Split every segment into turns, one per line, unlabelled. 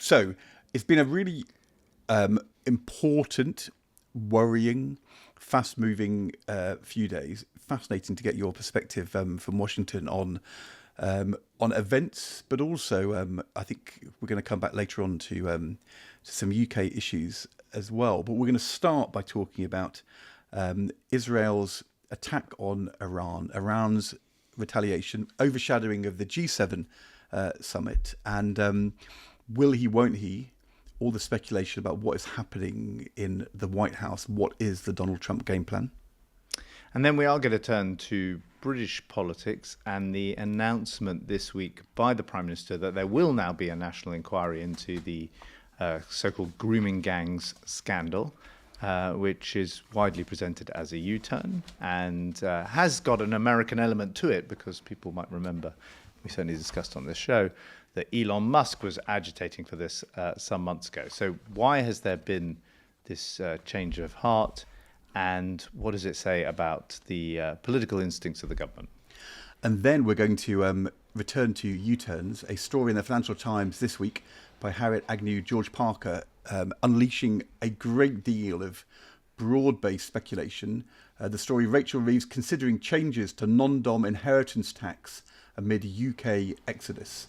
So it's been a really important, worrying, fast-moving few days. Fascinating to get your perspective from Washington on events, but also I think we're going to come back later on to some UK issues as well. But we're going to start by talking about Israel's attack on Iran, Iran's retaliation, overshadowing of the G7 summit, and will he, won't he? All the speculation about what is happening in the White House. What is the Donald Trump game plan?
And then we are going to turn to British politics and the announcement this week by the Prime Minister that there will now be a national inquiry into the so-called grooming gangs scandal, which is widely presented as a U-turn and has got an American element to it, because people might remember, we certainly discussed on this show, that Elon Musk was agitating for this some months ago. So why has there been this change of heart? And what does it say about the political instincts of the government?
And then we're going to return to U-turns, a story in the Financial Times this week by Harriet Agnew, George Parker, unleashing a great deal of broad-based speculation. The story, Rachel Reeves considering changes to non-dom inheritance tax amid UK exodus.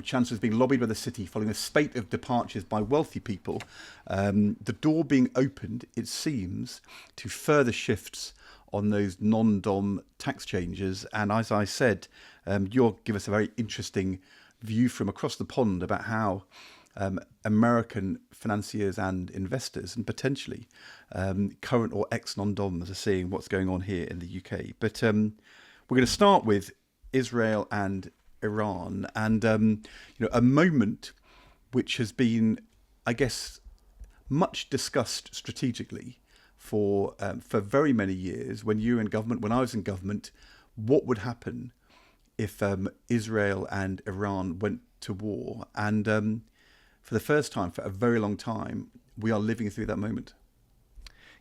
Chancellor's being lobbied by the city following a spate of departures by wealthy people. The door being opened, it seems, to further shifts on those non-dom tax changes. And as I said, you'll give us a very interesting view from across the pond about how American financiers and investors, and potentially current or ex-non-doms, are seeing what's going on here in the UK. But we're going to start with Israel and Iran, and a moment which has been, I guess, much discussed strategically for very many years. When you were in government, when I was in government, what would happen if Israel and Iran went to war? And for the first time for a very long time, we are living through that moment.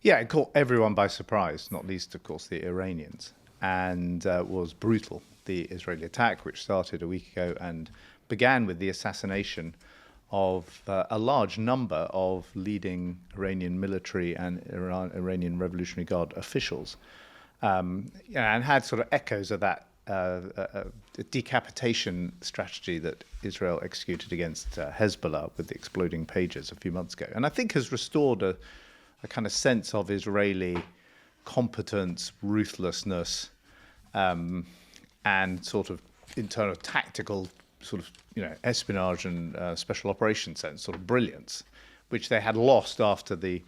Yeah, it caught everyone by surprise, not least, of course, the Iranians, and was brutal. The Israeli attack, which started a week ago and began with the assassination of a large number of leading Iranian military and Iranian Revolutionary Guard officials, and had sort of echoes of that decapitation strategy that Israel executed against Hezbollah with the exploding pages a few months ago, and I think has restored a kind of sense of Israeli competence, ruthlessness, and sort of internal tactical sort of, espionage and special operations sense, sort of brilliance, which they had lost after the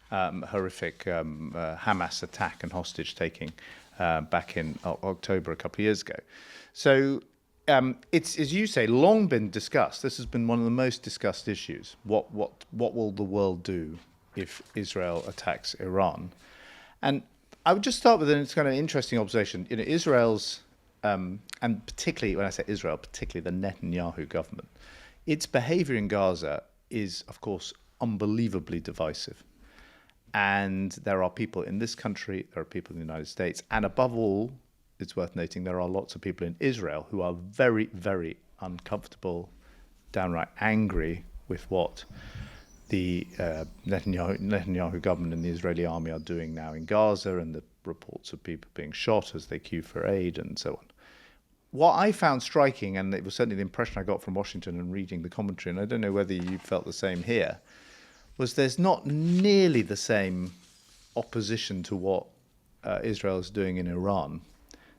horrific Hamas attack and hostage taking back in October a couple of years ago. So it's, as you say, long been discussed. This has been one of the most discussed issues. What will the world do if Israel attacks Iran? And I would just start with an kind of interesting observation. Israel's and particularly, when I say Israel, particularly the Netanyahu government, its behavior in Gaza is, of course, unbelievably divisive. And there are people in this country, there are people in the United States, and above all, it's worth noting, there are lots of people in Israel who are very, very uncomfortable, downright angry with what the Netanyahu government and the Israeli army are doing now in Gaza, and the reports of people being shot as they queue for aid and so on. What I found striking, and it was certainly the impression I got from Washington and reading the commentary, and I don't know whether you felt the same here, was there's not nearly the same opposition to what Israel is doing in Iran,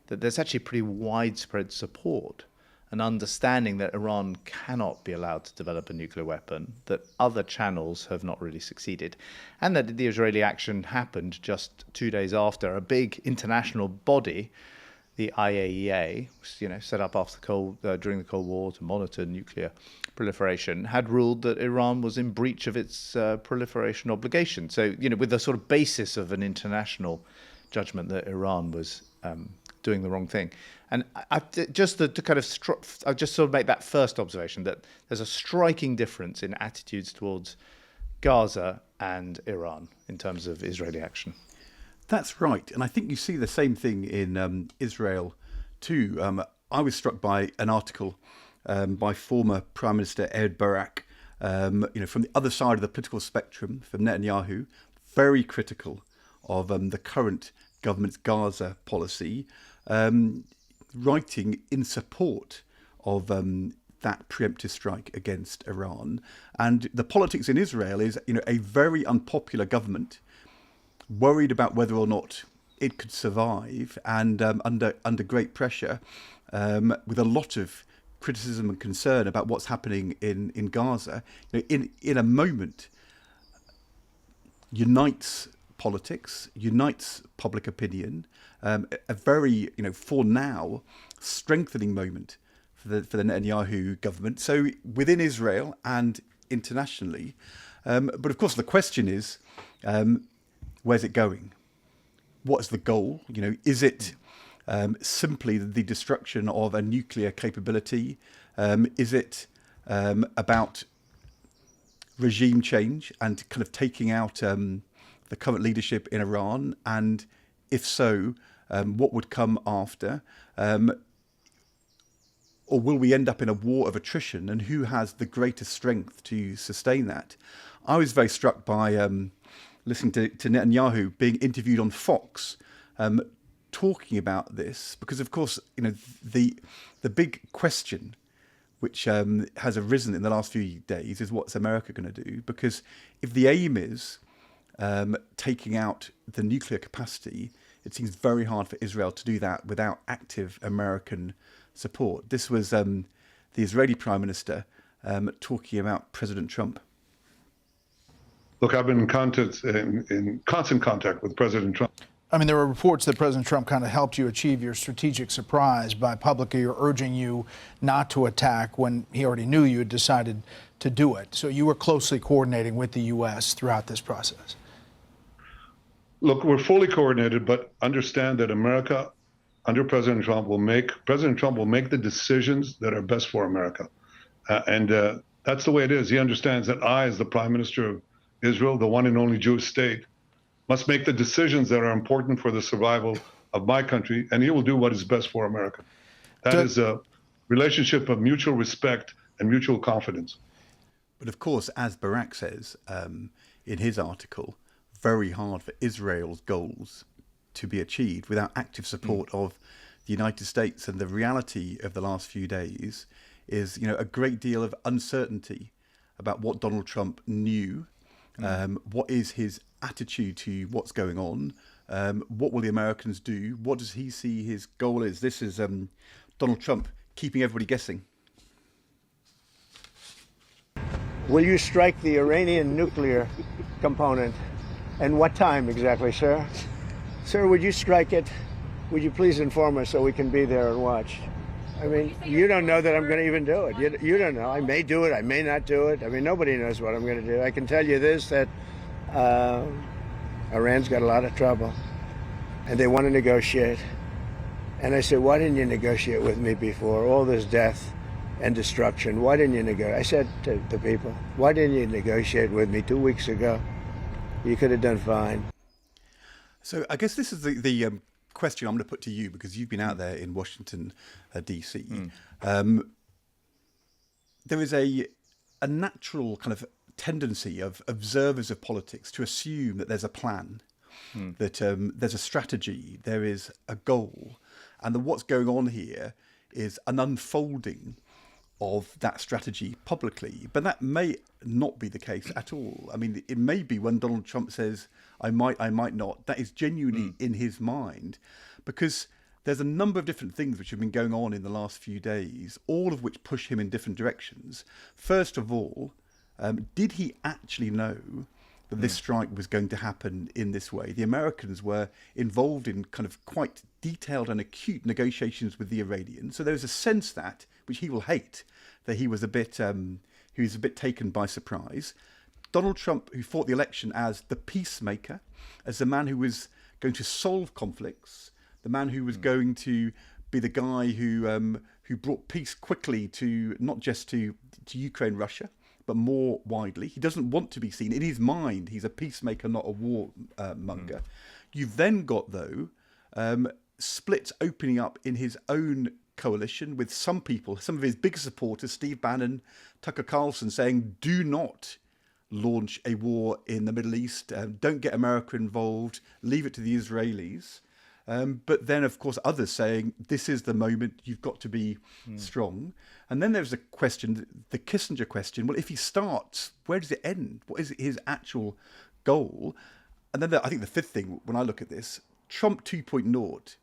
that there's actually pretty widespread support and understanding that Iran cannot be allowed to develop a nuclear weapon, that other channels have not really succeeded, and that the Israeli action happened just 2 days after a big international body, the IAEA, set up after during the Cold War to monitor nuclear proliferation, had ruled that Iran was in breach of its proliferation obligation. So, with the sort of basis of an international judgment that Iran was doing the wrong thing. And I'll just sort of make that first observation, that there's a striking difference in attitudes towards Gaza and Iran in terms of Israeli action.
That's right. And I think you see the same thing in Israel too. I was struck by an article by former Prime Minister Ehud Barak, from the other side of the political spectrum, from Netanyahu, very critical of the current government's Gaza policy, writing in support of that preemptive strike against Iran. And the politics in Israel is, a very unpopular government, worried about whether or not it could survive, and under great pressure, with a lot of criticism and concern about what's happening in Gaza. In a moment, unites politics, unites public opinion, a very, for now, strengthening moment for the Netanyahu government. So within Israel and internationally, but of course the question is, where's it going? What's the goal? Is it simply the destruction of a nuclear capability? Is it about regime change and kind of taking out the current leadership in Iran? And if so, what would come after? Or will we end up in a war of attrition? And who has the greatest strength to sustain that? I was very struck by listening to Netanyahu being interviewed on Fox, talking about this, because of course, the big question which has arisen in the last few days is, what's America going to do? Because if the aim is taking out the nuclear capacity, it seems very hard for Israel to do that without active American support. This was the Israeli Prime Minister talking about President Trump.
Look, I've been in constant contact with President Trump.
I mean, there were reports that President Trump kind of helped you achieve your strategic surprise by publicly urging you not to attack when he already knew you had decided to do it. So you were closely coordinating with the U.S. throughout this process.
Look, we're fully coordinated, but understand that America, under President Trump, will make the decisions that are best for America. And that's the way it is. He understands that I, as the Prime Minister of Israel, the one and only Jewish state, must make the decisions that are important for the survival of my country, and he will do what is best for America. That is a relationship of mutual respect and mutual confidence.
But of course, as Barak says in his article, very hard for Israel's goals to be achieved without active support of the United States. And the reality of the last few days is, a great deal of uncertainty about what Donald Trump knew. What is his attitude to what's going on? What will the Americans do? What does he see his goal is? This is Donald Trump keeping everybody guessing.
Will you strike the Iranian nuclear component? And what time exactly, sir? Sir, would you strike it? Would you please inform us so we can be there and watch? I mean, you don't know that I'm going to even do it. You don't know. I may do it. I may not do it. I mean, nobody knows what I'm going to do. I can tell you this, that Iran's got a lot of trouble, and they want to negotiate. And I said, why didn't you negotiate with me before? All this death and destruction. Why didn't you negotiate? I said to the people, why didn't you negotiate with me 2 weeks ago? You could have done fine.
So I guess this is the question I'm going to put to you, because you've been out there in Washington, D.C. There is a natural kind of tendency of observers of politics to assume that there's a plan, that there's a strategy, there is a goal, and that what's going on here is an unfolding of that strategy publicly. But that may not be the case at all. I mean, it may be when Donald Trump says, I might not, that is genuinely in his mind, because there's a number of different things which have been going on in the last few days, all of which push him in different directions. First of all, did he actually know that this strike was going to happen in this way? The Americans were involved in kind of quite detailed and acute negotiations with the Iranians. So there's a sense that, which he will hate, that he was a bit taken by surprise. Donald Trump, who fought the election as the peacemaker, as the man who was going to solve conflicts, the man who was going to be the guy who brought peace quickly to not just to Ukraine, Russia, but more widely. He doesn't want to be seen. In his mind, he's a peacemaker, not a war monger. You've then got, though, splits opening up in his own coalition with some people, some of his biggest supporters, Steve Bannon, Tucker Carlson, saying, do not launch a war in the Middle East, don't get America involved, leave it to the Israelis. But then, of course, others saying, this is the moment, you've got to be strong. And then there's a question, the Kissinger question, well, if he starts, where does it end? What is his actual goal? And then I think the fifth thing, when I look at this, Trump 2.0,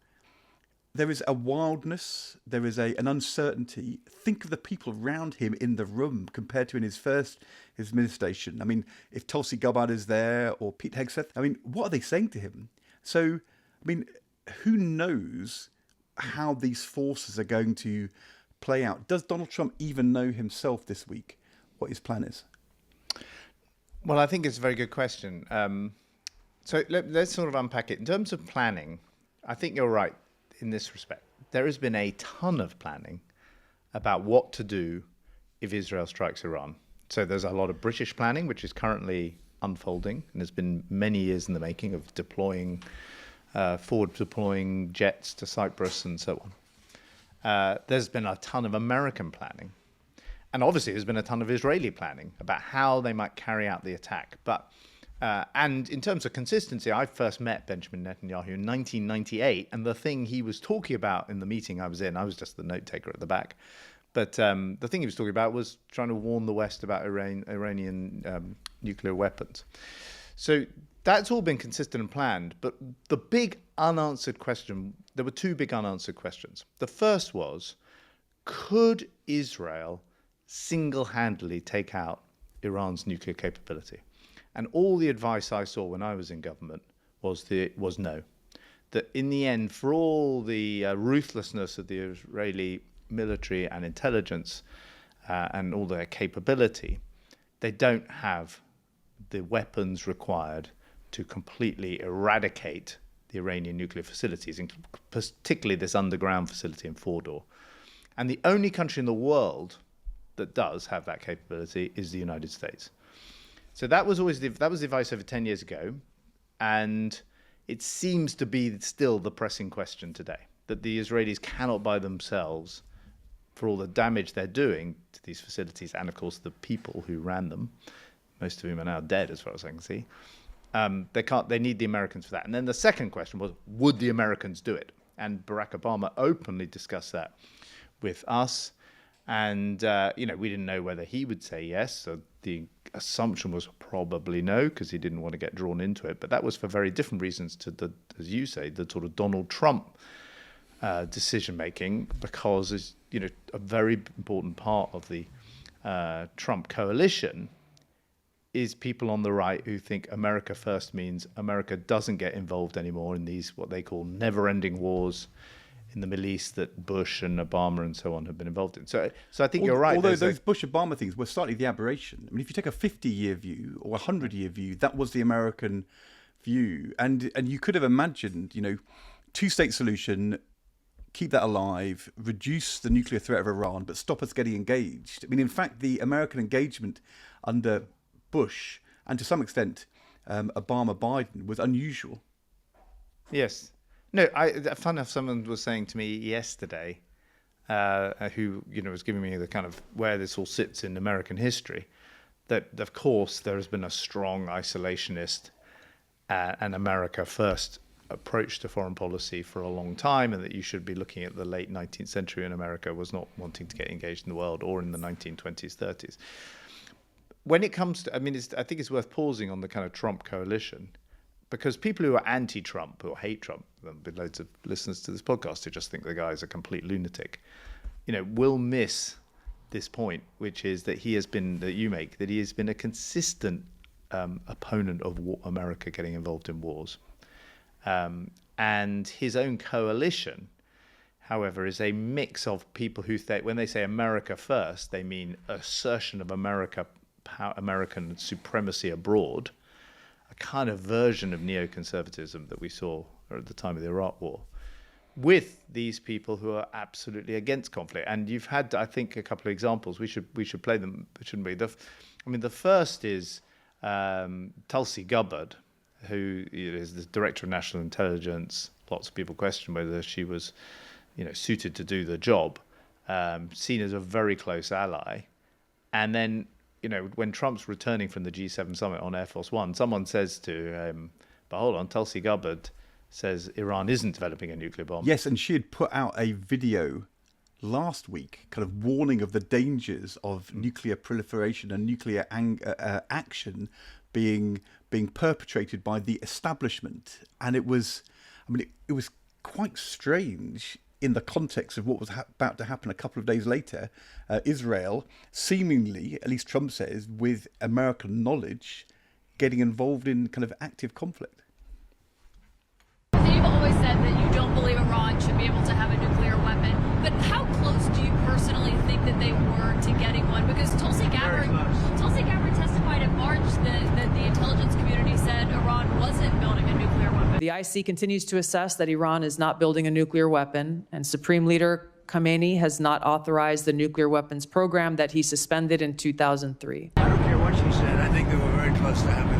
there is a wildness, there is an uncertainty. Think of the people around him in the room compared to in his administration. I mean, if Tulsi Gabbard is there or Pete Hegseth, I mean, what are they saying to him? So, I mean, who knows how these forces are going to play out? Does Donald Trump even know himself this week what his plan is?
Well, I think it's a very good question. So let's sort of unpack it. In terms of planning, I think you're right in this respect. There has been a ton of planning about what to do if Israel strikes Iran. So there's a lot of British planning, which is currently unfolding, and there's been many years in the making of forward deploying jets to Cyprus and so on. There's been a ton of American planning. And obviously there's been a ton of Israeli planning about how they might carry out the attack. And in terms of consistency, I first met Benjamin Netanyahu in 1998, and the thing he was talking about in the meeting I was in, I was just the note taker at the back, but the thing he was talking about was trying to warn the West about Iranian nuclear weapons. So that's all been consistent and planned. But the big unanswered question, there were two big unanswered questions. The first was, could Israel single-handedly take out Iran's nuclear capability? And all the advice I saw when I was in government was no. That in the end, for all the ruthlessness of the Israeli military and intelligence and all their capability, they don't have the weapons required to completely eradicate the Iranian nuclear facilities, particularly this underground facility in Fordow. And the only country in the world that does have that capability is the United States. So that was always the advice over 10 years ago, and it seems to be still the pressing question today, that the Israelis cannot by themselves, for all the damage they're doing to these facilities, and of course the people who ran them, most of whom are now dead as far as I can see, they need the Americans for that. And then the second question was, would the Americans do it? And Barack Obama openly discussed that with us. And, we didn't know whether he would say yes. So the assumption was probably no, because he didn't want to get drawn into it. But that was for very different reasons to as you say, the sort of Donald Trump decision-making, because, a very important part of the Trump coalition is people on the right who think America first means America doesn't get involved anymore in these, what they call never-ending wars in the Middle East that Bush and Obama and so on have been involved in. So I think you're right.
Although those Bush-Obama things were slightly the aberration. I mean, if you take a 50-year view or a 100-year view, that was the American view. And you could have imagined, two-state solution, keep that alive, reduce the nuclear threat of Iran, but stop us getting engaged. I mean, in fact, the American engagement under Bush and to some extent Obama-Biden was unusual.
Yes. No, fun enough, someone was saying to me yesterday, who was giving me the kind of where this all sits in American history, that of course there has been a strong isolationist and America first approach to foreign policy for a long time, and that you should be looking at the late 19th century, and America was not wanting to get engaged in the world, or in the 1920s, 30s. When it comes to, I think it's worth pausing on the kind of Trump coalition. Because people who are anti-Trump or hate Trump, there'll be loads of listeners to this podcast who just think the guy is a complete lunatic, will miss this point, which is that he has been a consistent opponent of America getting involved in wars. And his own coalition, however, is a mix of people who when they say America first, they mean assertion of American supremacy abroad, a kind of version of neoconservatism that we saw at the time of the Iraq War, with these people who are absolutely against conflict. And you've had, I think, a couple of examples. We should play them, shouldn't we? The first is Tulsi Gabbard, who is the Director of National Intelligence. Lots of people question whether she was suited to do the job, seen as a very close ally. And then, when Trump's returning from the G7 summit on Air Force One, someone says to him, but hold on, Tulsi Gabbard says Iran isn't developing a nuclear bomb.
Yes, and she had put out a video last week kind of warning of the dangers of nuclear proliferation and nuclear action being perpetrated by the establishment. And it was quite strange in the context of what was about to happen a couple of days later. Israel, seemingly, at least Trump says, with American knowledge, getting involved in kind of active conflict.
You've always said that you don't believe Iran should be able to have a nuclear weapon, but how close do you personally think that they were to getting one? Because Tulsi Gabbard testified in March that the intelligence community said Iran wasn't building a nuclear weapon.
The IC continues to assess that Iran is not building a nuclear weapon, and Supreme Leader Khamenei has not authorized the nuclear weapons program that he suspended in 2003.
I don't care what she said. I think they were very close to having it.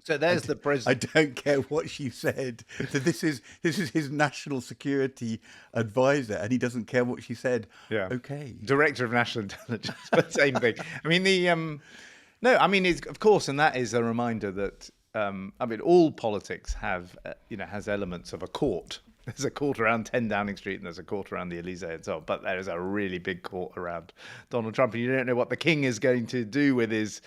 So there's the president.
I don't care what she said. So this is his national security advisor, and he doesn't care what she said.
Yeah.
Okay.
Director of National Intelligence, but same thing. I mean, it's, of course, and that is a reminder that, all politics has elements of a court. There's a court around 10 Downing Street and there's a court around the Elysee and so on. But there is a really big court around Donald Trump. And you don't know what the king is going to do with his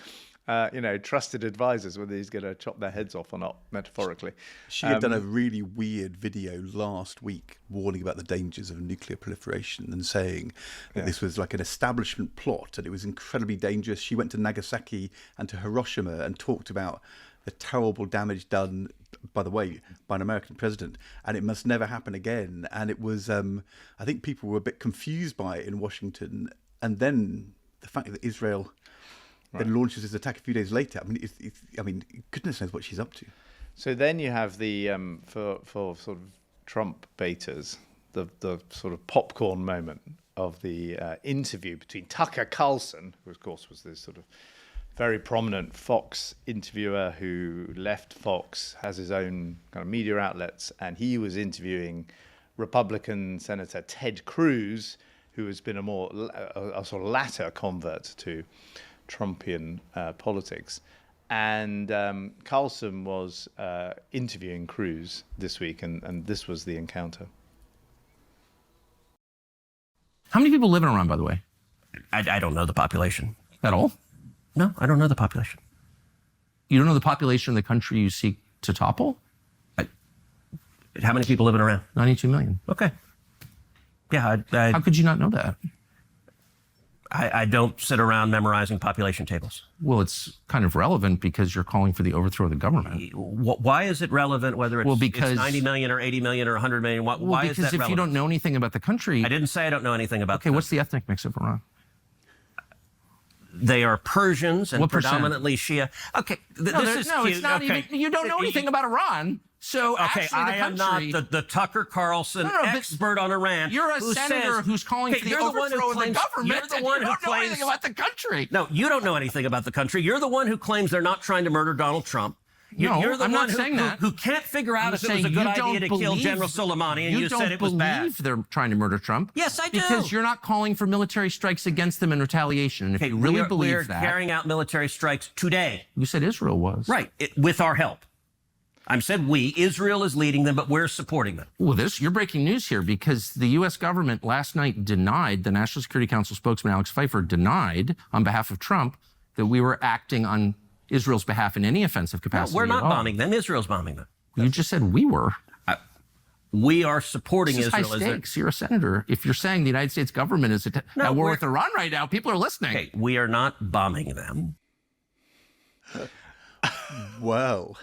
trusted advisors, whether he's going to chop their heads off or not, metaphorically.
She had done a really weird video last week warning about the dangers of nuclear proliferation and saying that this was like an establishment plot and it was incredibly dangerous. She went to Nagasaki and to Hiroshima and talked about the terrible damage done, by the way, by an American president, and it must never happen again. And it was, I think people were a bit confused by it in Washington. And then the fact that Israel then launches this attack a few days later. I mean, goodness knows what she's up to.
So then you have the for sort of Trump baiters, the sort of popcorn moment of the interview between Tucker Carlson, who of course was this sort of very prominent Fox interviewer who left Fox, has his own kind of media outlets, and he was interviewing Republican Senator Ted Cruz, who has been a sort of latter convert to Trumpian politics. And Carlson was interviewing Cruz this week, and this was the encounter.
How many people live in Iran, by the way?
I don't know the population.
At all?
No, I don't know the population.
You don't know the population of the country you seek to topple?
How many people live in Iran?
92 million.
Okay. Yeah,
How could you not know that?
I don't sit around memorizing population tables.
Well, it's kind of relevant because you're calling for the overthrow of the government.
Why is it relevant whether it's 90 million or 80 million or 100 million? Why is that relevant?
Because if you don't know anything about the country...
I didn't say I don't know anything about
Okay, what's the ethnic mix of Iran?
They are Persians and
What percent?
predominantly Shia. Okay, this is cute.
It's not
okay.
even... You don't know anything about Iran. So
okay,
actually,
I am not the Tucker Carlson expert on Iran.
You're a senator who's calling for the overthrow of the government.
You're the one who
don't know
claims
anything about the country.
No, you don't know anything about the country. You're the one who claims they're not trying to murder Donald Trump. You're the
I'm
one
not saying that.
who can't figure out if it was a good idea to kill General Soleimani, and you said it was bad.
You don't believe they're trying to murder Trump.
Yes, I do.
Because you're not calling for military strikes against them in retaliation. And if you really believe that...
We're carrying out military strikes today.
You said Israel was.
Right, with our help. I said we. Israel is leading them, but we're supporting them.
Well, you're breaking news here because the U.S. government last night denied, the National Security Council spokesman Alex Pfeiffer denied on behalf of Trump that we were acting on Israel's behalf in any offensive capacity.
No, we're not bombing them. Israel's bombing them.
You just said we were.
We are supporting
Israel.
Israel.
High stakes. You're a senator. If you're saying the United States government is at war with Iran right now, people are listening.
Okay, we are not bombing them.
Wow.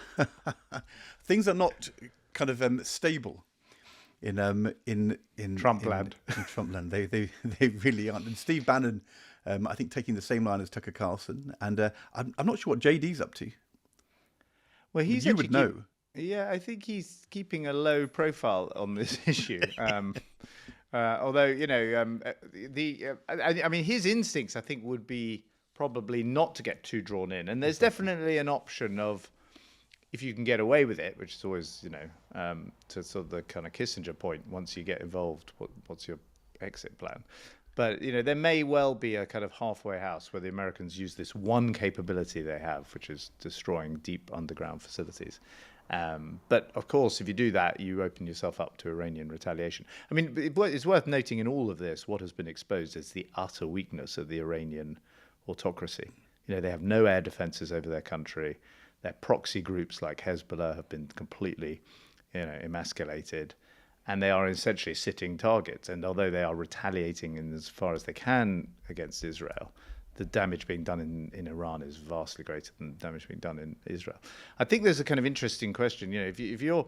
Things are not kind of stable in
Trump land.
In Trump land. They really aren't. And Steve Bannon, I think, taking the same line as Tucker Carlson. And I'm not sure what JD's up to.
Well,
you would know.
Yeah, I think he's keeping a low profile on this issue. Although, I mean, his instincts, I think, would be probably not to get too drawn in. And there's definitely an option of, if you can get away with it, which is always, to sort of the kind of Kissinger point, once you get involved, what's your exit plan? But, there may well be a kind of halfway house where the Americans use this one capability they have, which is destroying deep underground facilities. But, of course, if you do that, you open yourself up to Iranian retaliation. I mean, it's worth noting in all of this, what has been exposed is the utter weakness of the Iranian autocracy. They have no air defenses over their country. Their proxy groups like Hezbollah have been completely, emasculated. And they are essentially sitting targets. And although they are retaliating in as far as they can against Israel, the damage being done in Iran is vastly greater than the damage being done in Israel. I think there's a kind of interesting question. If you're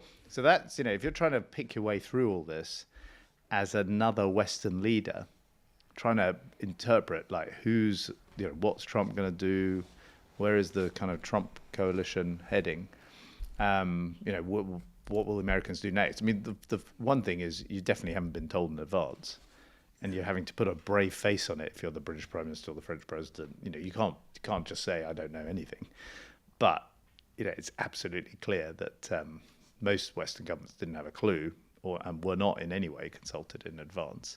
trying to pick your way through all this as another Western leader, trying to interpret who's, what's Trump going to do, where is the kind of Trump coalition heading, what will the Americans do next? I mean, the one thing is you definitely haven't been told in advance. And you're having to put a brave face on it if you're the British Prime Minister or the French President. You can't just say, I don't know anything. But, it's absolutely clear that most Western governments didn't have a clue and were not in any way consulted in advance.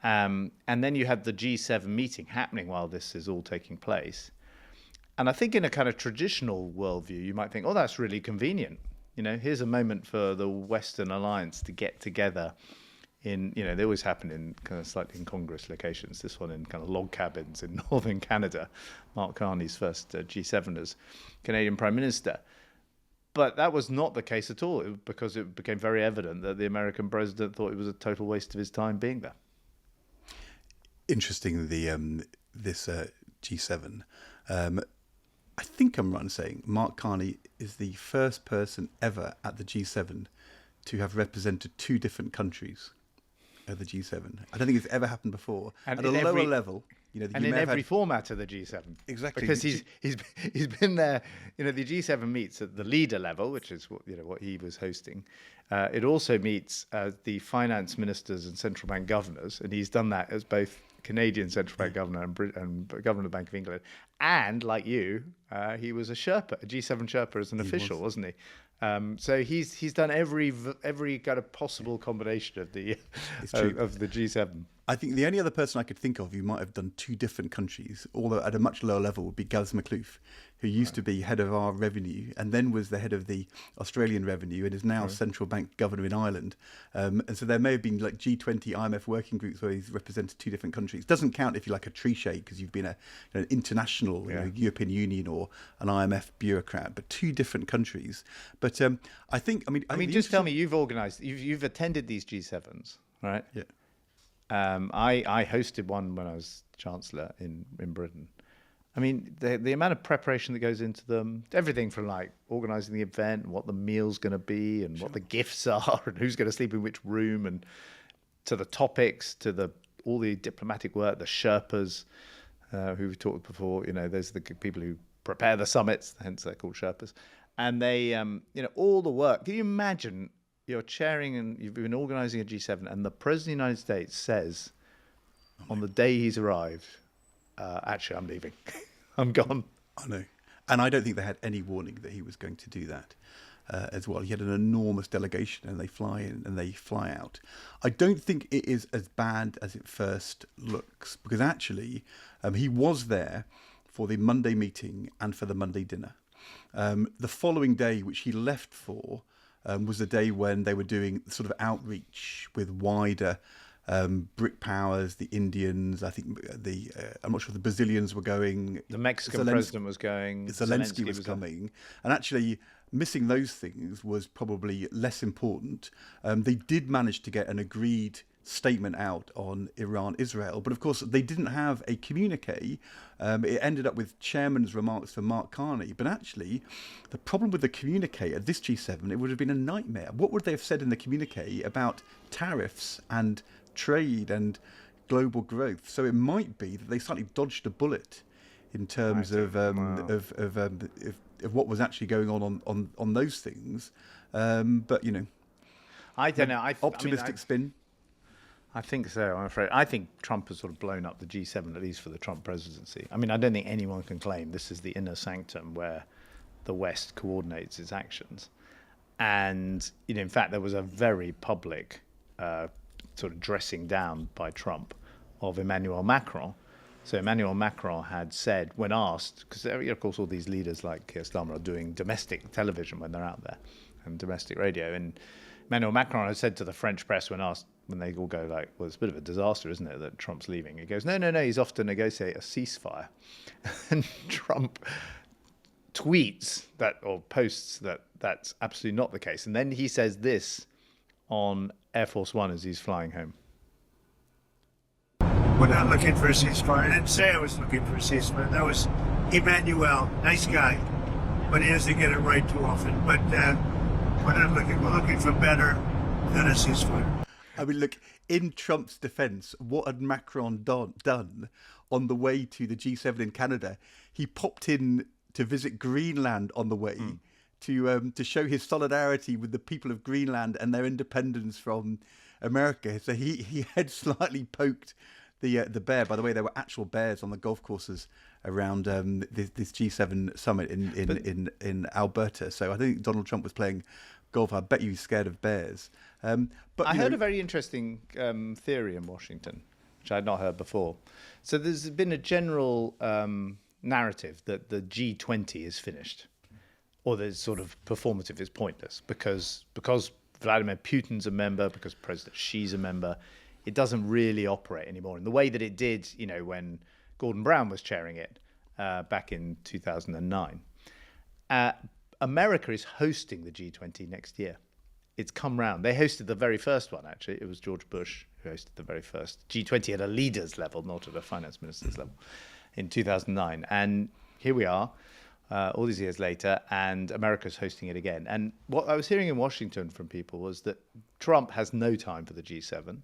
And then you had the G7 meeting happening while this is all taking place. And I think in a kind of traditional worldview, you might think, oh, that's really convenient. Here's a moment for the Western alliance to get together they always happen in kind of slightly incongruous locations. This one in kind of log cabins in northern Canada, Mark Carney's first G7 as Canadian Prime Minister. But that was not the case at all, because it became very evident that the American president thought it was a total waste of his time being there.
Interesting, this G7. I think I'm right in saying Mark Carney is the first person ever at the G7 to have represented two different countries at the G7. I don't think it's ever happened before.
And
at a lower level,
and in every format of the G7.
Exactly.
Because he's been there. The G7 meets at the leader level, which is what he was hosting. It also meets the finance ministers and central bank governors, and he's done that as both Canadian central bank governor and governor of the Bank of England. And like you, he was a Sherpa, a G7 Sherpa as an official, wasn't he? So he's done every kind of possible combination of the G7.
I think the only other person I could think of who might have done two different countries, although at a much lower level, would be Gaz McLuth, who used to be head of our revenue and then was the head of the Australian revenue and is now central bank governor in Ireland. And so there may have been G20 IMF working groups where he's represented two different countries. It doesn't count if you're like a tree because you've been an international European Union or an IMF bureaucrat, but two different countries. But I think
just tell me, you've attended these G7s, right?
Yeah.
I hosted one when I was Chancellor in Britain. I mean, the amount of preparation that goes into them, everything from organising the event, what the meal's going to be, and what the gifts are, and who's going to sleep in which room, and to the topics, to all the diplomatic work, the Sherpas, who we've talked before. Those are the people who prepare the summits, hence they're called Sherpas, and they, all the work. Can you imagine? You're chairing and you've been organising a G7, and the President of the United States says on the day he's arrived, actually, I'm leaving. I'm gone.
I know. And I don't think they had any warning that he was going to do that as well. He had an enormous delegation and they fly in and they fly out. I don't think it is as bad as it first looks, because actually he was there for the Monday meeting and for the Monday dinner. The following day, which he left for, was the day when they were doing sort of outreach with wider BRIC powers, the Indians. I think I'm not sure the Brazilians were going.
The Mexican president was going.
Zelensky was coming. And actually, missing those things was probably less important. They did manage to get an agreed statement out on Iran-Israel, but of course they didn't have a communique. It ended up with chairman's remarks from Mark Carney, but actually the problem with the communique at this G7, it would have been a nightmare. What would they have said in the communique about tariffs and trade and global growth? So it might be that they slightly dodged a bullet in terms of what was actually going on those things. But
I don't know.
Optimistic spin.
I think so, I'm afraid. I think Trump has sort of blown up the G7, at least for the Trump presidency. I mean, I don't think anyone can claim this is the inner sanctum where the West coordinates its actions. And in fact, there was a very public sort of dressing down by Trump of Emmanuel Macron. So Emmanuel Macron had said, when asked, because of course all these leaders like Keir Starmer are doing domestic television when they're out there and domestic radio, and Emmanuel Macron had said to the French press when asked, when they all go like, well, it's a bit of a disaster, isn't it, that Trump's leaving? He goes, no, he's off to negotiate a ceasefire. And Trump tweets that, or posts that that's absolutely not the case. And then he says this on Air Force One as he's flying home.
We're not looking for a ceasefire. I didn't say I was looking for a ceasefire. That was Emmanuel, nice guy, but he doesn't get it right too often. But we're not looking. We're looking for better than a ceasefire.
I mean, look, in Trump's defence, what had Macron done on the way to the G7 in Canada? He popped in to visit Greenland on the way to show his solidarity with the people of Greenland and their independence from America. So he had slightly poked the bear. By the way, there were actual bears on the golf courses around this G7 summit in Alberta. So I think Donald Trump was playing golf. I bet you he's scared of bears. But
I heard a very interesting theory in Washington, which I had not heard before. So there's been a general narrative that the G20 is finished, or that it's sort of performative, is pointless, because Vladimir Putin's a member, because President Xi's a member, it doesn't really operate anymore in the way that it did, when Gordon Brown was chairing it back in 2009. America is hosting the G20 next year. It's come round. They hosted the very first one, actually. It was George Bush who hosted the very first G20 at a leader's level, not at a finance minister's level, in 2009. And here we are, all these years later, and America's hosting it again. And what I was hearing in Washington from people was that Trump has no time for the G7,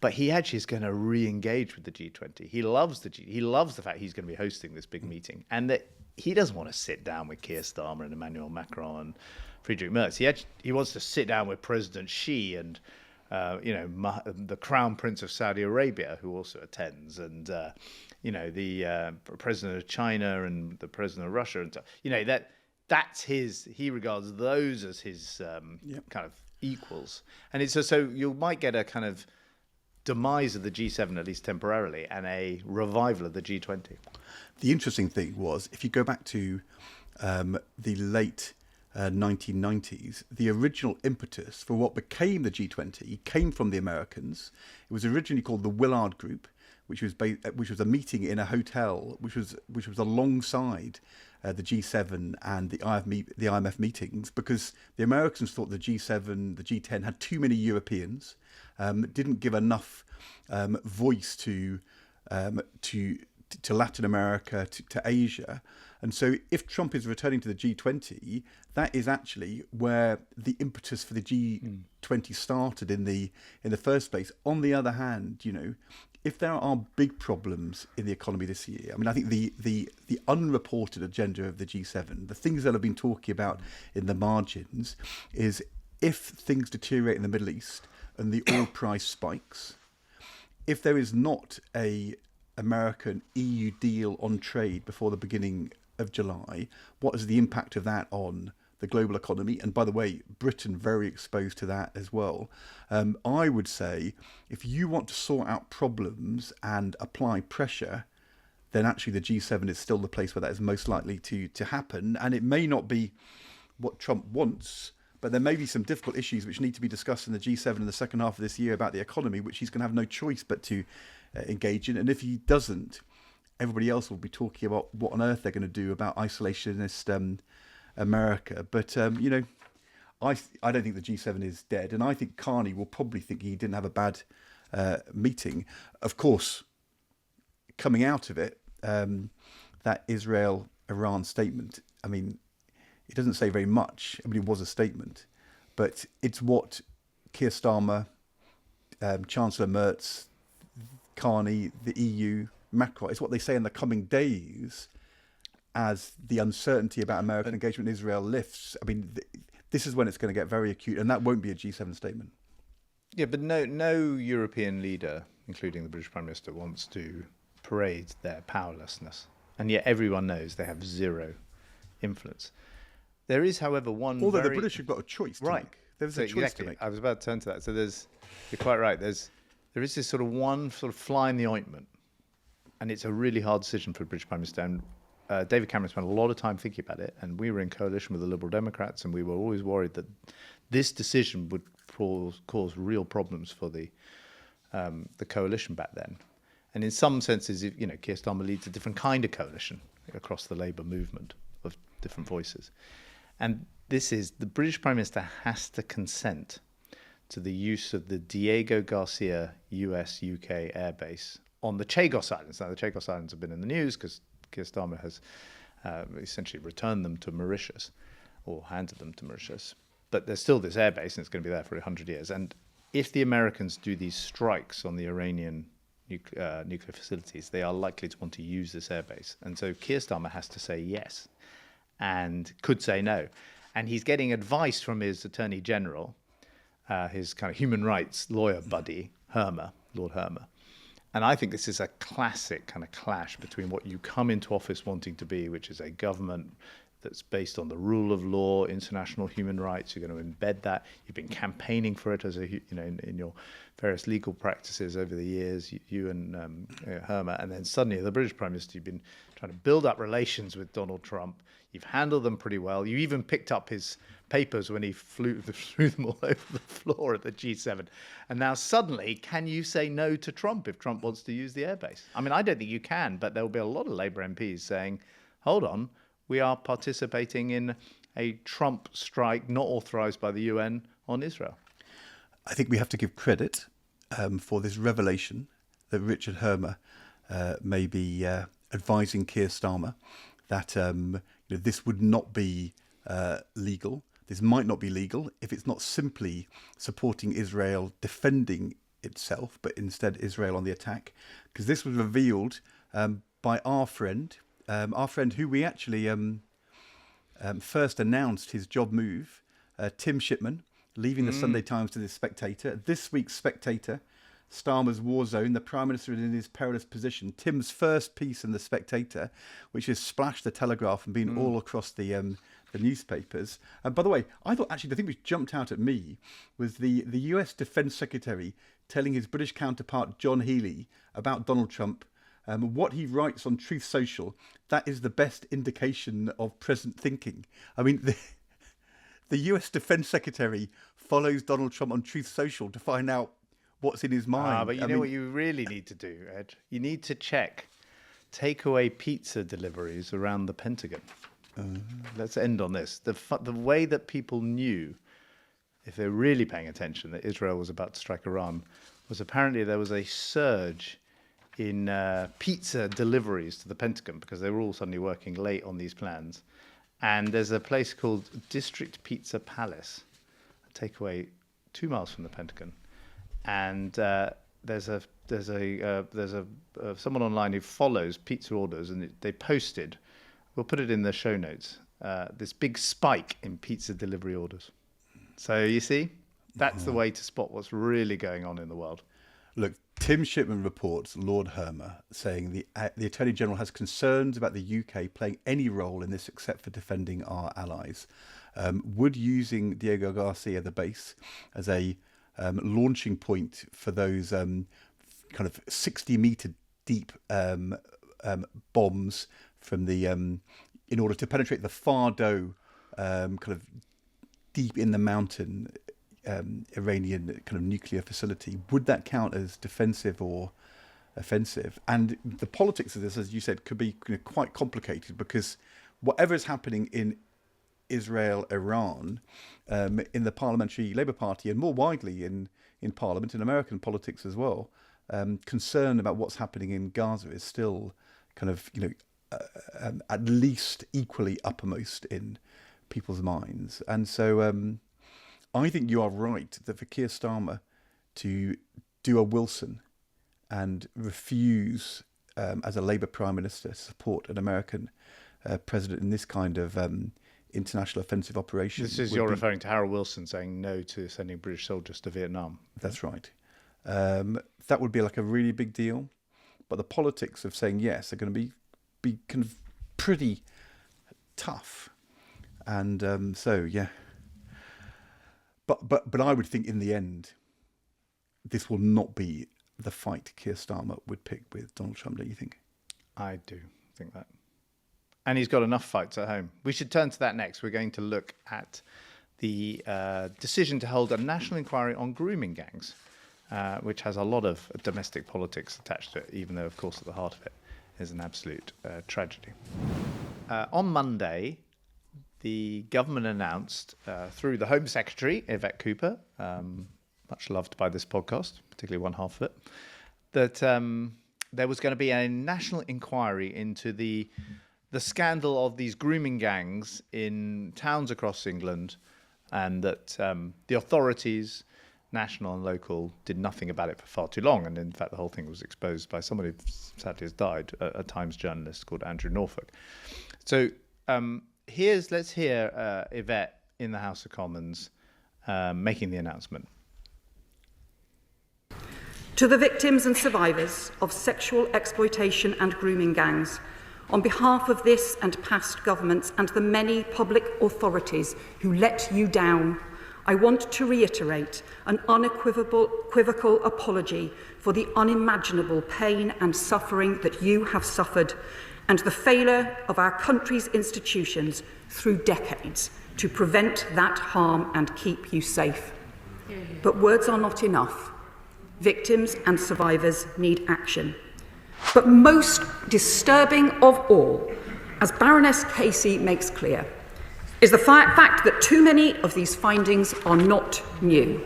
but he actually is going to re-engage with the G20. He loves he loves the fact he's going to be hosting this big meeting, and that he doesn't want to sit down with Keir Starmer and Emmanuel Macron and Friedrich Merz. He wants to sit down with President Xi and the Crown Prince of Saudi Arabia, who also attends, and the President of China and the President of Russia, and that's his. He regards those as his kind of equals, and it's so you might get a kind of demise of the G7, at least temporarily, and a revival of the G20.
The interesting thing was, if you go back to the late 1990s, the original impetus for what became the G20 came from the Americans. It was originally called the Willard Group, which was a meeting in a hotel, which was alongside the G7 and the IMF meetings, because the Americans thought the G7, the G10 had too many Europeans, didn't give enough voice to Latin America, to Asia. And so if Trump is returning to the G20, that is actually where the impetus for the G20 started in the first place. On the other hand, if there are big problems in the economy this year, I mean, I think the unreported agenda of the G7, the things that have been talking about in the margins, is if things deteriorate in the Middle East and the oil price spikes, if there is not a American EU deal on trade before the beginning of July, what is the impact of that on the global economy? And by the way, Britain very exposed to that as well. I would say if you want to sort out problems and apply pressure, then actually the G7 is still the place where that is most likely to happen. And it may not be what Trump wants, but there may be some difficult issues which need to be discussed in the G7 in the second half of this year about the economy, which he's going to have no choice but to engage in. And if he doesn't, everybody else will be talking about what on earth they're going to do about isolationist America. But, I don't think the G7 is dead. And I think Carney will probably think he didn't have a bad meeting. Of course, coming out of it, that Israel-Iran statement, I mean, it doesn't say very much. I mean, it was a statement. But it's what Keir Starmer, Chancellor Merz, Carney, the EU, Macron, it's what they say in the coming days as the uncertainty about American engagement in Israel lifts. I mean, this is when it's going to get very acute, and that won't be a G7 statement.
Yeah, but no European leader, including the British Prime Minister, wants to parade their powerlessness. And yet everyone knows they have zero influence. There is, however, one.
Although the British have got a choice to
right.
make. There's
So
a choice
exactly.
to make.
I was about to turn to that. So you're quite right. There is this sort of one sort of fly in the ointment, and it's a really hard decision for the British Prime Minister. And David Cameron spent a lot of time thinking about it, and we were in coalition with the Liberal Democrats, and we were always worried that this decision would cause real problems for the coalition back then. And in some senses, Keir Starmer leads a different kind of coalition across the Labour movement of different voices. And the British Prime Minister has to consent to the use of the Diego Garcia US-UK airbase on the Chagos Islands. Now, the Chagos Islands have been in the news because Keir Starmer has essentially returned them to Mauritius, or handed them to Mauritius. But there's still this airbase, and it's going to be there for 100 years. And if the Americans do these strikes on the Iranian nuclear facilities, they are likely to want to use this airbase. And so Keir Starmer has to say yes, and could say no. And he's getting advice from his Attorney General, his kind of human rights lawyer buddy, Lord Hermer. And I think this is a classic kind of clash between what you come into office wanting to be, which is a government that's based on the rule of law, international human rights. You're going to embed that. You've been campaigning for it in your various legal practices over the years, you and Hermer. And then suddenly, the British Prime Minister, you've been trying to build up relations with Donald Trump. You've handled them pretty well. You even picked up his papers when he threw them all over the floor at the G7. And now suddenly, can you say no to Trump if Trump wants to use the airbase? I mean, I don't think you can, but there will be a lot of Labour MPs saying, hold on, we are participating in a Trump strike not authorised by the UN on Israel.
I think we have to give credit for this revelation that Richard Hermer may be advising Keir Starmer that this would not be legal. This might not be legal if it's not simply supporting Israel defending itself, but instead Israel on the attack. Because this was revealed by our friend who we actually first announced his job move, Tim Shipman, leaving the Sunday Times to the Spectator. This week's Spectator, Starmer's war zone, the Prime Minister in his perilous position. Tim's first piece in the Spectator, which has splashed the Telegraph and been all across the newspapers. And by the way, I thought actually the thing which jumped out at me was the US Defence Secretary telling his British counterpart John Healey about Donald Trump. What he writes on Truth Social, that is the best indication of present thinking. I mean, the US Defence Secretary follows Donald Trump on Truth Social to find out what's in his mind.
But you know what you really need to do, Ed? You need to check takeaway pizza deliveries around the Pentagon. Let's end on this. The way that people knew, if they're really paying attention, that Israel was about to strike Iran, was apparently there was a surge in pizza deliveries to the Pentagon because they were all suddenly working late on these plans. And there's a place called District Pizza Palace, a takeaway 2 miles from the Pentagon. And there's someone online who follows pizza orders, and they posted, we'll put it in the show notes, this big spike in pizza delivery orders. So you see, that's the way to spot what's really going on in the world.
Look, Tim Shipman reports Lord Hermer saying the Attorney General has concerns about the UK playing any role in this except for defending our allies. Would using Diego Garcia, the base, as a launching point for those kind of 60-metre deep bombs from the in order to penetrate the Fardo kind of deep in the mountain Iranian kind of nuclear facility, would that count as defensive or offensive? And the politics of this, as you said, could be quite complicated because whatever is happening in Israel, Iran, in the Parliamentary Labour Party, and more widely in Parliament, in American politics as well, concern about what's happening in Gaza is still kind of, at least equally uppermost in people's minds. And so I think you are right that for Keir Starmer to do a Wilson and refuse, as a Labour Prime Minister, to support an American president in this kind of international offensive operation.
This is, you're referring to Harold Wilson saying no to sending British soldiers to Vietnam.
That's right. That would be like a really big deal. But the politics of saying yes are going to be kind of pretty tough. And so, yeah. But I would think in the end, this will not be the fight Keir Starmer would pick with Donald Trump, don't you think?
I do think that. And he's got enough fights at home. We should turn to that next. We're going to look at the decision to hold a national inquiry on grooming gangs, which has a lot of domestic politics attached to it, even though, of course, at the heart of it is an absolute tragedy. On Monday, the government announced through the Home Secretary, Yvette Cooper, much loved by this podcast, particularly one half of it, that there was going to be a national inquiry into the scandal of these grooming gangs in towns across England, and that the authorities, national and local, did nothing about it for far too long. And in fact, the whole thing was exposed by somebody who sadly has died, a Times journalist called Andrew Norfolk. So let's hear Yvette in the House of Commons making the announcement.
To the victims and survivors of sexual exploitation and grooming gangs, on behalf of this and past governments and the many public authorities who let you down, I want to reiterate an unequivocal apology for the unimaginable pain and suffering that you have suffered, and the failure of our country's institutions through decades to prevent that harm and keep you safe. But words are not enough. Victims and survivors need action. But most disturbing of all, as Baroness Casey makes clear, is the fact that too many of these findings are not new.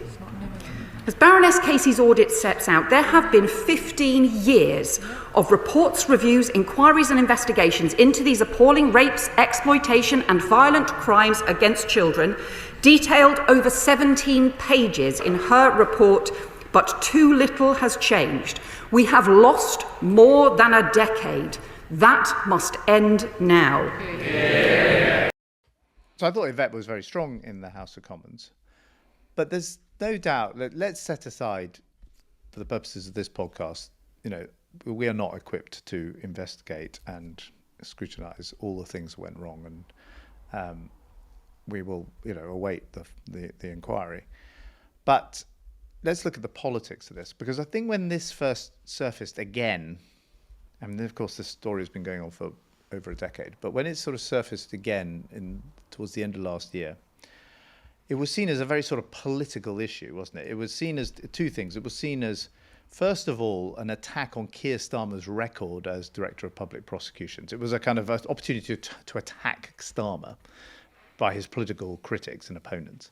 As Baroness Casey's audit sets out, there have been 15 years of reports, reviews, inquiries and investigations into these appalling rapes, exploitation and violent crimes against children, detailed over 17 pages in her report, but too little has changed. We have lost more than a decade. That must end now.
Yeah. So I thought Yvette was very strong in the House of Commons. But there's no doubt, let's set aside, for the purposes of this podcast, we are not equipped to investigate and scrutinise all the things that went wrong, and we will, await the inquiry. But let's look at the politics of this, because I think when this first surfaced again, of course, this story has been going on for over a decade, but when it sort of surfaced again towards the end of last year, it was seen as a very sort of political issue, wasn't it? It was seen as two things. It was seen as, first of all, an attack on Keir Starmer's record as Director of Public Prosecutions. It was a kind of an opportunity to attack Starmer by his political critics and opponents.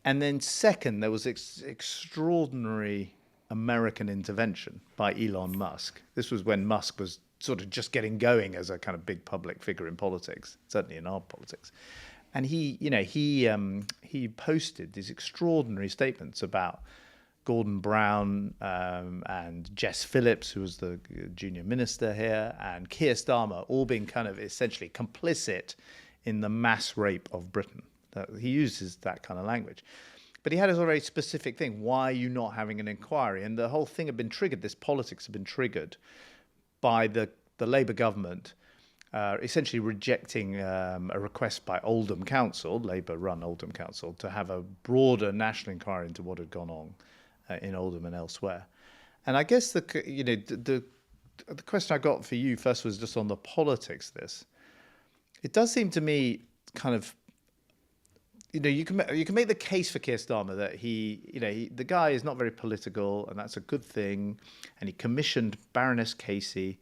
And then second, there was extraordinary American intervention by Elon Musk. This was when Musk was sort of just getting going as a kind of big public figure in politics, certainly in our politics. And he posted these extraordinary statements about Gordon Brown and Jess Phillips, who was the junior minister here, and Keir Starmer, all being kind of essentially complicit in the mass rape of Britain. He uses that kind of language. But he had a very specific thing. Why are you not having an inquiry? And the whole thing had been triggered, this politics had been triggered by the Labour government essentially rejecting a request by Oldham Council, Labour-run Oldham Council, to have a broader national inquiry into what had gone on in Oldham and elsewhere. And I guess the question I got for you first was just on the politics of this. It does seem to me kind of, you can make the case for Keir Starmer that the guy is not very political, and that's a good thing. And he commissioned Baroness Casey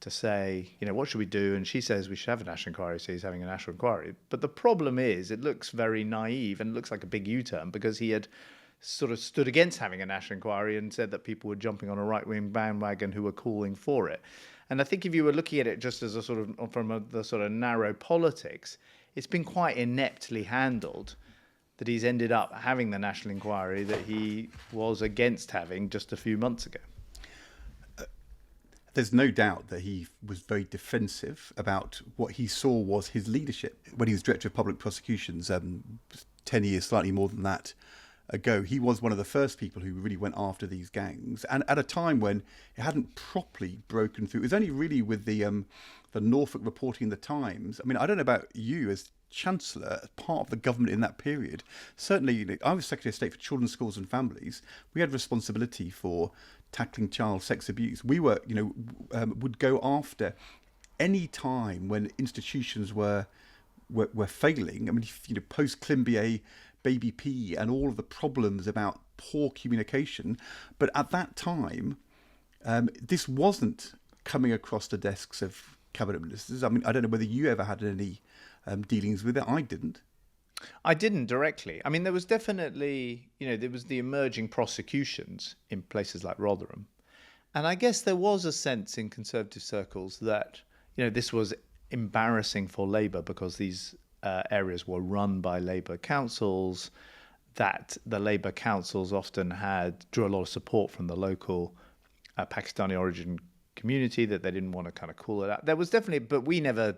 to say, what should we do? And she says we should have a national inquiry, so he's having a national inquiry. But the problem is, it looks very naive and looks like a big U-turn, because he had sort of stood against having a national inquiry and said that people were jumping on a right-wing bandwagon who were calling for it. And I think if you were looking at it just as a sort of from the sort of narrow politics, it's been quite ineptly handled that he's ended up having the national inquiry that he was against having just a few months ago.
There's no doubt that he was very defensive about what he saw was his leadership. When he was Director of Public Prosecutions 10 years, slightly more than that, ago, he was one of the first people who really went after these gangs, and at a time when it hadn't properly broken through. It was only really with the Norfolk reporting in the Times. I mean, I don't know about you as Chancellor, as part of the government in that period, certainly, I was Secretary of State for Children's Schools and Families. We had responsibility for tackling child sex abuse. We were, would go after any time when institutions were failing. I mean, post Climbié, Baby P, and all of the problems about poor communication. But at that time, this wasn't coming across the desks of cabinet ministers. I mean, I don't know whether you ever had any dealings with it. I didn't.
I didn't directly. I mean, there was definitely, there was the emerging prosecutions in places like Rotherham. And I guess there was a sense in Conservative circles that, this was embarrassing for Labour because these areas were run by Labour councils, that the Labour councils often drew a lot of support from the local Pakistani origin community, that they didn't want to kind of call it out. There was definitely, but we never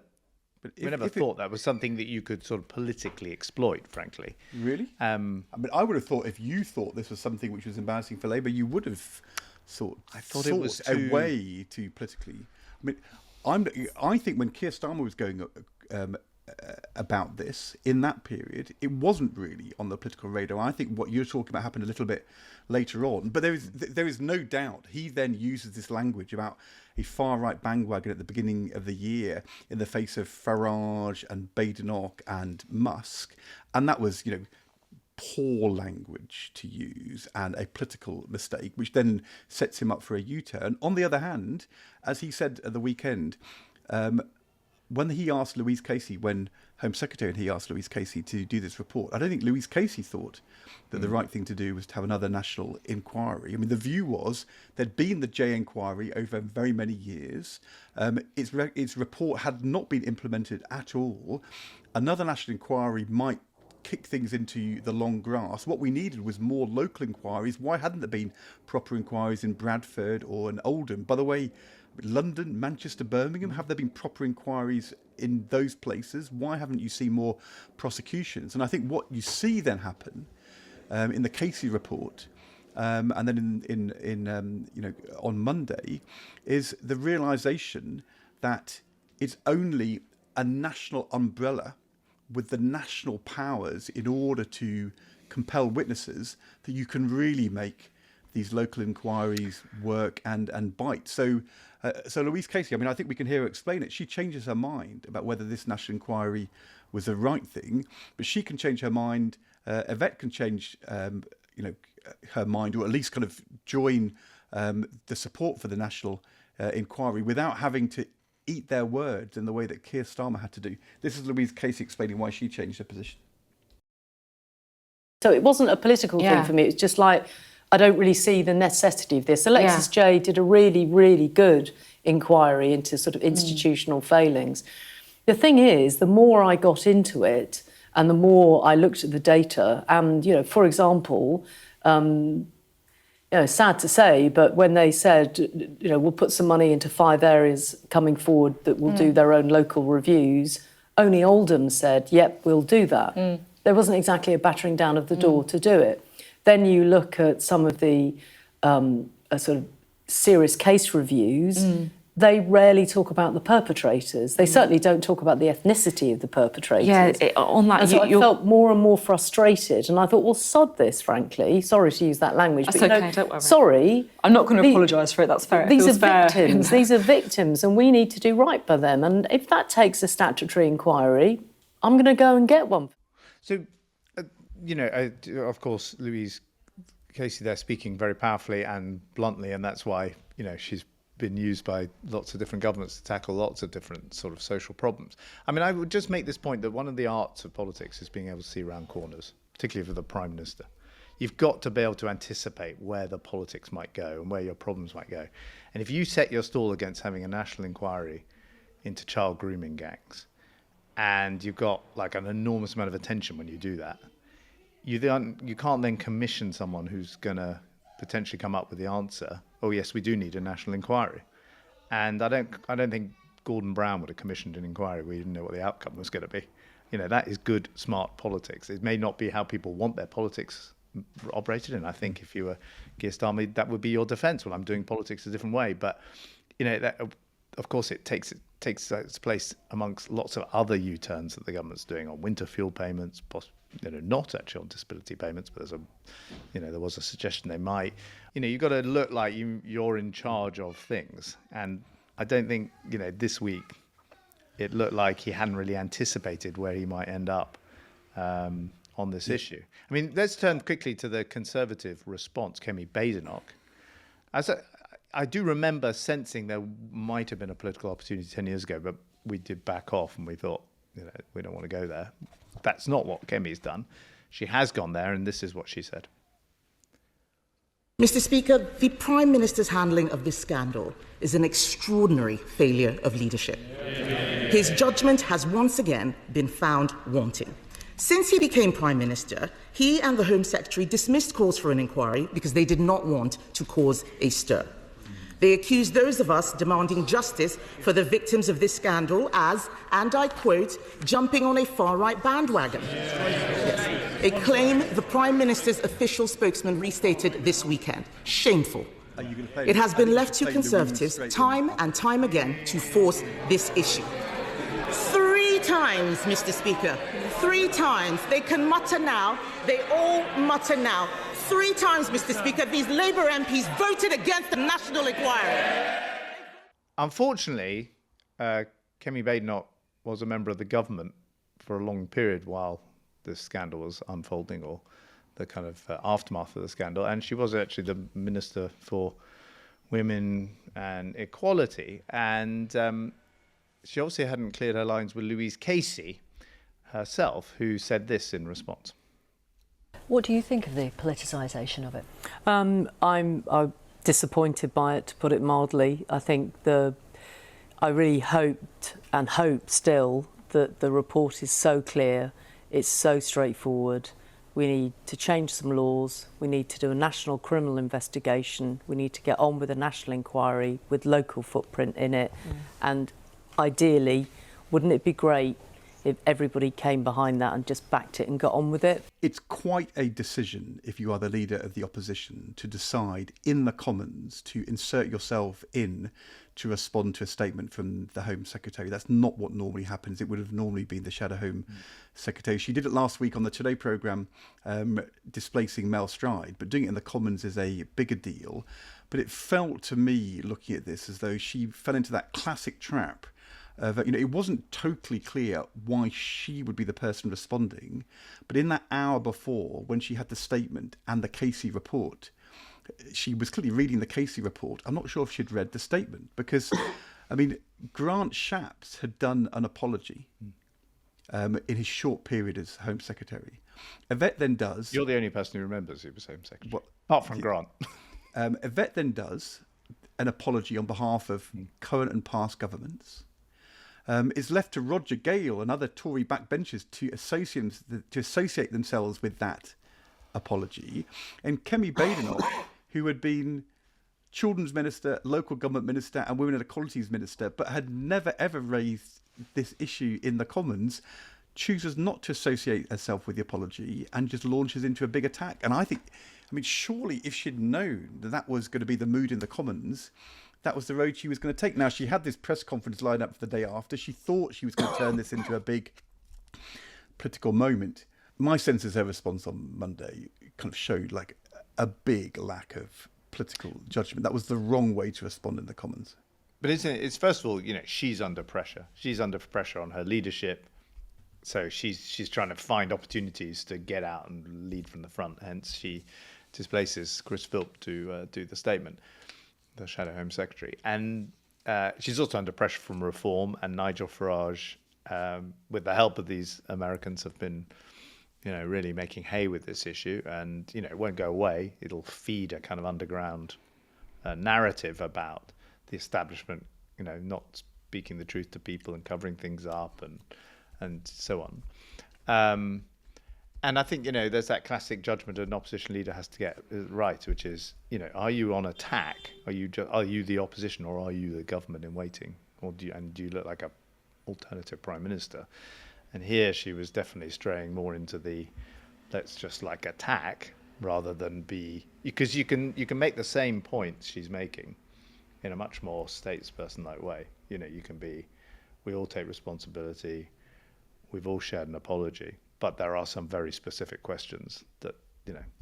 thought that was something that you could sort of politically exploit, frankly.
Really? I mean, I would have thought if you thought this was something which was embarrassing for Labour, you would have thought it was a way to politically. I mean, I think when Keir Starmer was going about this in that period, it wasn't really on the political radar. I think what you're talking about happened a little bit later on, but there is no doubt he then uses this language about a far-right bandwagon at the beginning of the year in the face of Farage and Badenoch and Musk, and that was, poor language to use and a political mistake, which then sets him up for a U-turn. On the other hand, as he said at the weekend, when he asked Louise Casey, when Home Secretary, and he asked Louise Casey to do this report, I don't think Louise Casey thought that the right thing to do was to have another national inquiry. I mean, the view was there'd been the J inquiry over very many years. Its report had not been implemented at all. Another national inquiry might kick things into the long grass. What we needed was more local inquiries. Why hadn't there been proper inquiries in Bradford or in Oldham? By the way, London, Manchester, Birmingham, have there been proper inquiries in those places? Why haven't you seen more prosecutions? And I think what you see then happen in the Casey report, and then in on Monday, is the realisation that it's only a national umbrella with the national powers in order to compel witnesses that you can really make these local inquiries work and bite. So Louise Casey, I mean, I think we can hear her explain it. She changes her mind about whether this national inquiry was the right thing, but she can change her mind. Yvette can change, her mind, or at least kind of join the support for the national inquiry without having to eat their words in the way that Keir Starmer had to do. This is Louise Casey explaining why she changed her position.
So it wasn't a political thing for me. It's just like, I don't really see the necessity of this. Alexis Jay did a really, really good inquiry into sort of institutional failings. The thing is, the more I got into it and the more I looked at the data, and, for example, sad to say, but when they said, we'll put some money into 5 areas coming forward that will do their own local reviews, only Oldham said, yep, we'll do that. There wasn't exactly a battering down of the door to do it. Then you look at some of the sort of serious case reviews, they rarely talk about the perpetrators. They certainly don't talk about the ethnicity of the perpetrators.
Yeah, on that...
And so I felt more and more frustrated, and I thought, well, sod this, frankly. Sorry to use that language.
That's
but,
okay, don't worry.
Sorry.
I'm not going to apologise for it, that's fair.
These are victims. These are victims, and we need to do right by them. And if that takes a statutory inquiry, I'm going to go and get one.
So, of course, Louise Casey there speaking very powerfully and bluntly, and that's why, she's been used by lots of different governments to tackle lots of different sort of social problems. I mean, I would just make this point that one of the arts of politics is being able to see around corners, particularly for the Prime Minister. You've got to be able to anticipate where the politics might go and where your problems might go. And if you set your stall against having a national inquiry into child grooming gangs, and you've got like an enormous amount of attention when you do that, you can't then commission someone who's going to potentially come up with the answer, oh yes, we do need a national inquiry. And I don't think Gordon Brown would have commissioned an inquiry where he didn't know what the outcome was going to be. That is good, smart politics. It may not be how people want their politics operated, and I think if you were Keir Starmer, that would be your defence. Well, I'm doing politics a different way, but that, of course, it takes takes its place amongst lots of other U-turns that the government's doing on winter fuel payments, not actually on disability payments, but there was a suggestion they might. You've got to look like you're in charge of things. And I don't think, this week it looked like he hadn't really anticipated where he might end up on this issue. I mean, let's turn quickly to the Conservative response, Kemi Badenoch. I do remember sensing there might have been a political opportunity 10 years ago, but we did back off and we thought, we don't want to go there. That's not what Kemi's done. She has gone there, and this is what she said.
Mr. Speaker, the Prime Minister's handling of this scandal is an extraordinary failure of leadership. His judgment has once again been found wanting. Since he became Prime Minister, he and the Home Secretary dismissed calls for an inquiry because they did not want to cause a stir. They accused those of us demanding justice for the victims of this scandal as, and I quote, jumping on a far-right bandwagon. Yes. A claim the Prime Minister's official spokesman restated this weekend. Shameful. It has been left to Conservatives time and time again to force this issue. 3 times, Mr. Speaker. 3 times. They can mutter now. They all mutter now. 3 times, Mr. Speaker, these Labour MPs voted against the national inquiry.
Unfortunately, Kemi Badenoch was a member of the government for a long period while this scandal was unfolding, or the kind of aftermath of the scandal. And she was actually the Minister for Women and Equality. And she obviously hadn't cleared her lines with Louise Casey herself, who said this in response.
What do you think of the politicisation of it? I'm disappointed by it, to put it mildly. I think I really hoped and hope still that the report is so clear, it's so straightforward. We need to change some laws. We need to do a national criminal investigation. We need to get on with a national inquiry with local footprint in it. And ideally, wouldn't it be great if everybody came behind that and just backed it and got on with it?
It's quite a decision, if you are the leader of the opposition, to decide in the Commons to insert yourself in to respond to a statement from the Home Secretary. That's not what normally happens. It would have normally been the Shadow Home Secretary. She did it last week on the Today programme, displacing Mel Stride, but doing it in the Commons is a bigger deal. But it felt to me, looking at this, as though she fell into that classic trap. It wasn't totally clear why she would be the person responding, but in that hour before, when she had the statement and the Casey report, she was clearly reading the Casey report. I'm not sure if she'd read the statement because, Grant Shapps had done an apology in his short period as Home Secretary. Yvette then does...
You're the only person who remembers he was Home Secretary, apart from Grant.
Yvette then does an apology on behalf of current and past governments. Is left to Roger Gale and other Tory backbenchers to associate themselves with that apology. And Kemi Badenoch, who had been Children's Minister, Local Government Minister and Women and Equalities Minister, but had never ever raised this issue in the Commons, chooses not to associate herself with the apology and just launches into a big attack. And I think, surely if she'd known that that was going to be the mood in the Commons, that was the road she was going to take. Now, she had this press conference lined up for the day after. She thought she was going to turn this into a big political moment. My sense is her response on Monday kind of showed like a big lack of political judgment. That was the wrong way to respond in the Commons.
But it's first of all, she's under pressure. She's under pressure on her leadership. So she's trying to find opportunities to get out and lead from the front. Hence, she displaces Chris Philp to do the statement, the Shadow Home Secretary. And she's also under pressure from Reform, and Nigel Farage, with the help of these Americans, have been, really making hay with this issue. And, it won't go away. It'll feed a kind of underground narrative about the establishment, not speaking the truth to people and covering things up and so on. And I think, there's that classic judgment an opposition leader has to get right, which is, are you on attack? Are you the opposition, or are you the government in waiting? Or do you look like a alternative prime minister? And here she was definitely straying more into the let's just attack rather than because you can make the same points she's making in a much more statesperson-like way. You can be we all take responsibility. We've all shared an apology, but there are some very specific questions that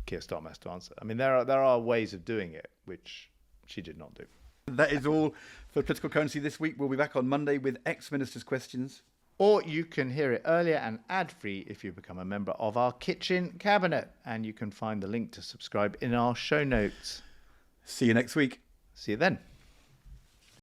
Keir Starmer has to answer. I mean, there are ways of doing it which she did not do.
That is all for Political Currency this week. We'll be back on Monday with ex-ministers' questions.
Or you can hear it earlier and ad-free if you become a member of our kitchen cabinet. And you can find the link to subscribe in our show notes.
See you next week.
See you then.